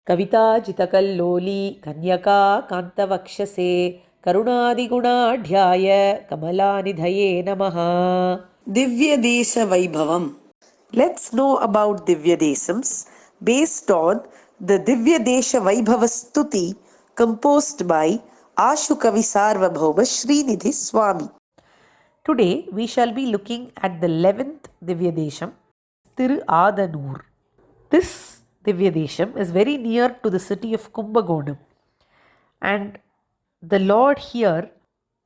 कविताजितकल्लोली कन्यका कान्तवक्षसे करुणादिगुणाढ्याय कमलानिधये नमः. Divyadesa Vaibhavam. Let's know about Divyadesams based on the Divyadesha Vaibhava Stuti composed by Ashu Kavi Sarvabhauma Srinidhi Swami. Today we shall be looking at the 11th Divyadesham, Thiru Adanur. This Divyadesham is very near to the city of Kumbakonam, and the Lord here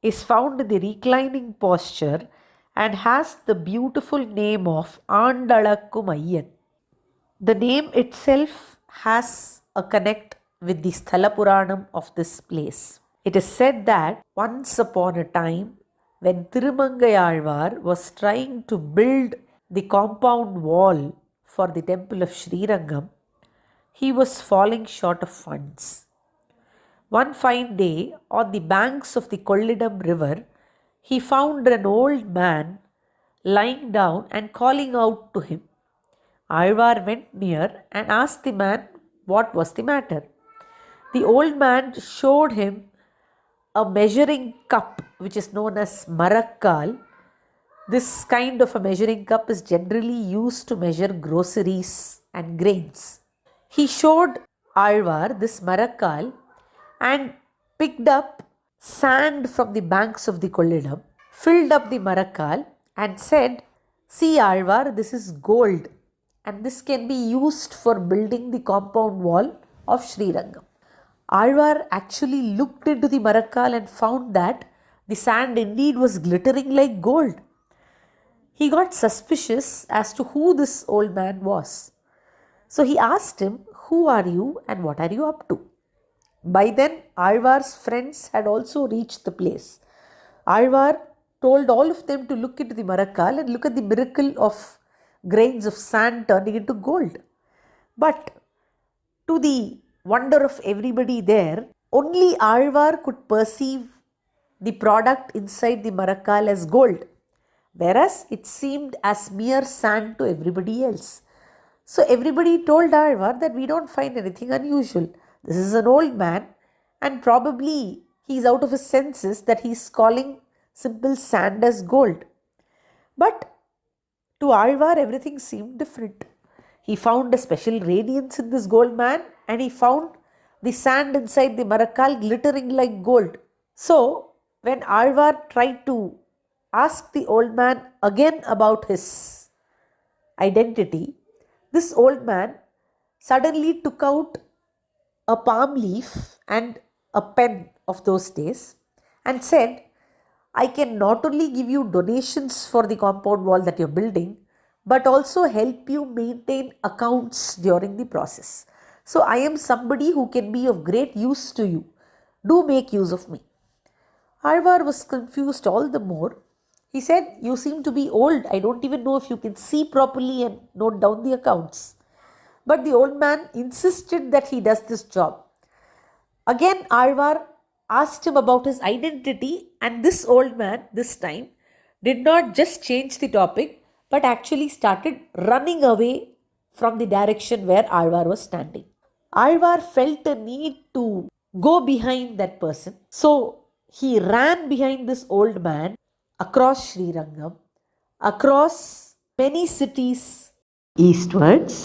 is found in the reclining posture and has the beautiful name of Andalakkumayyan. The name itself has a connect with the Sthala Puranam of this place. It is said that once upon a time, when Tirumangayalvar was trying to build the compound wall for the temple of Srirangam, he was falling short of funds. One fine day, on the banks of the Kollidam river, he found an old man lying down and calling out to him. Alvar went near and asked the man what was the matter. The old man showed him a measuring cup which is known as Marakkal. This kind of a measuring cup is generally used to measure groceries and grains. He showed Alvar this Marakkal and picked up sand from the banks of the Kollidam, filled up the Marakkal and said, "See Alvar, this is gold and this can be used for building the compound wall of Srirangam." Alvar actually looked into the Marakkal and found that the sand indeed was glittering like gold. He got suspicious as to who this old man was. So he asked him, "Who are you and what are you up to?" By then, Alvar's friends had also reached the place. Alvar told all of them to look into the Marakkal and look at the miracle of grains of sand turning into gold. But to the wonder of everybody there, only Alvar could perceive the product inside the Marakkal as gold, whereas it seemed as mere sand to everybody else. So everybody told Alvar that we don't find anything unusual. This is an old man and probably he is out of his senses that he is calling simple sand as gold. But to Alvar everything seemed different. He found a special radiance in this gold man and he found the sand inside the Marakkal glittering like gold. So when Alvar tried to ask the old man again about his identity, this old man suddenly took out a palm leaf and a pen of those days and said, "I can not only give you donations for the compound wall that you're building, but also help you maintain accounts during the process. So I am somebody who can be of great use to you. Do make use of me." Alvar was confused all the more. He said, "You seem to be old. I don't even know if you can see properly and note down the accounts." But the old man insisted that he does this job. Again, Alvar asked him about his identity, and this old man, this time, did not just change the topic, but actually started running away from the direction where Alvar was standing. Alvar felt a need to go behind that person. So he ran behind this old man across Srirangam, across many cities eastwards,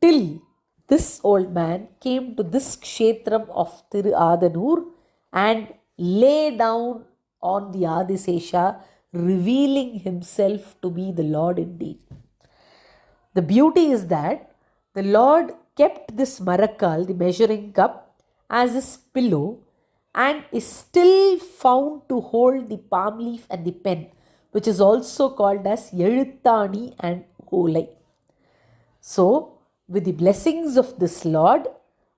till this old man came to this kshetram of Thiru Adanur and lay down on the Adisesha, revealing himself to be the Lord indeed. The beauty is that the Lord kept this Marakkal, the measuring cup, as his pillow and is still found to hold the palm leaf and the pen, which is also called as Eluttani and Olai. So, with the blessings of this Lord,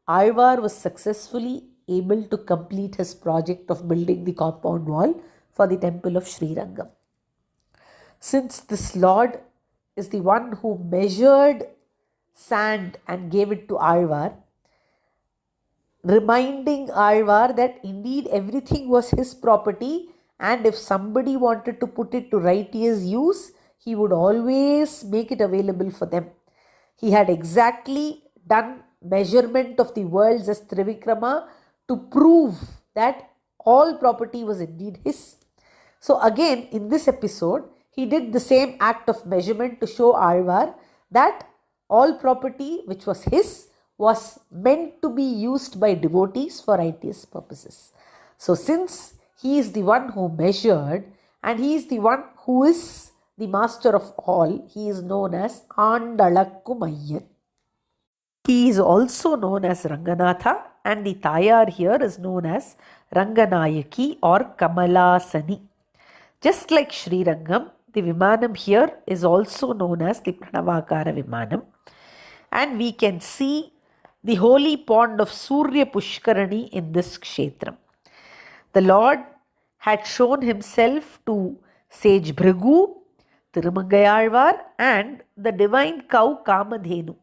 Alvar was successfully able to complete his project of building the compound wall for the temple of Srirangam. Since this Lord is the one who measured sand and gave it to Alvar, reminding Alvar that indeed everything was his property, and if somebody wanted to put it to righteous use, he would always make it available for them. He had exactly done measurement of the worlds as Trivikrama to prove that all property was indeed his. So again, in this episode, he did the same act of measurement to show Alvar that all property which was his was meant to be used by devotees for righteous purposes. So since he is the one who measured and he is the one who is the master of all, he is known as Andalakkumayyan. He is also known as Ranganatha, and the Tayar here is known as Ranganayaki or Kamalasani. Just like Sri Rangam, the Vimanam here is also known as the Pranavakara Vimanam. And we can see the holy pond of Surya Pushkarani in this Kshetram. The Lord had shown himself to sage Bhrigu, Tirumangayalvar, and the divine cow Kamadhenu.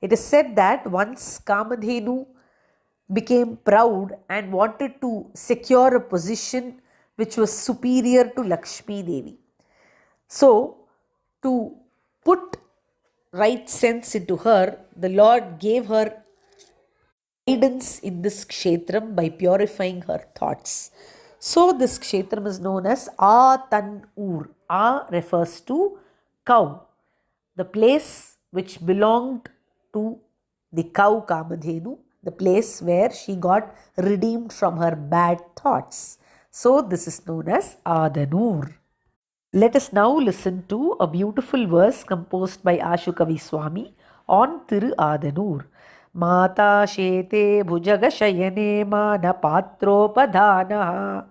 It is said that once Kamadhenu became proud and wanted to secure a position which was superior to Lakshmi Devi. So, to put right sense into her, the Lord gave her guidance in this kshetram by purifying her thoughts. So, this kshetram is known as Atanur. A refers to cow, the place which belonged to the cow Kamadhenu, the place where she got redeemed from her bad thoughts. So, this is known as Adanur. Let us now listen to a beautiful verse composed by Ashukavi Swami on Thiru Adanur. Mata shete bhujagashayane manapatropadhanaha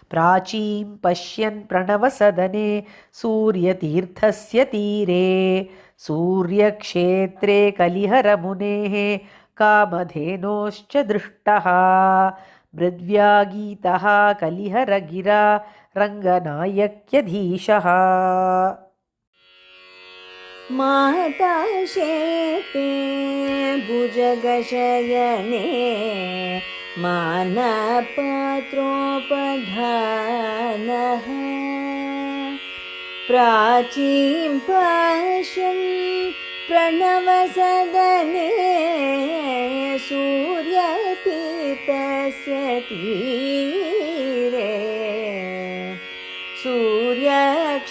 प्राचीं पश्यन् प्रणवसदने सूर्यतीर्थस्य तीरे सूर्यक्षेत्रे कलिहरमुनेः कामधेनोश्च दृष्टः मृद्व्यागीतः कलिहरगिरा रङ्गनायक्यधीशः. माता शेते भुजगशयने मानपात्रोपधानः प्राचीं पश्यन् प्रणवसदने सूर्यतीर्थस्य तीरे सूर्यक्षेत्रे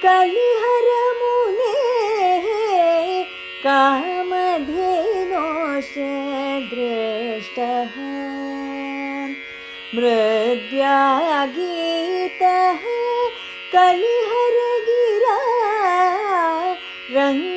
कलिहरमुनेः कामधेनोश्च दृष्टः मृद्व्यागीतः कलिहरगिरा रङ्गनायकधीशः.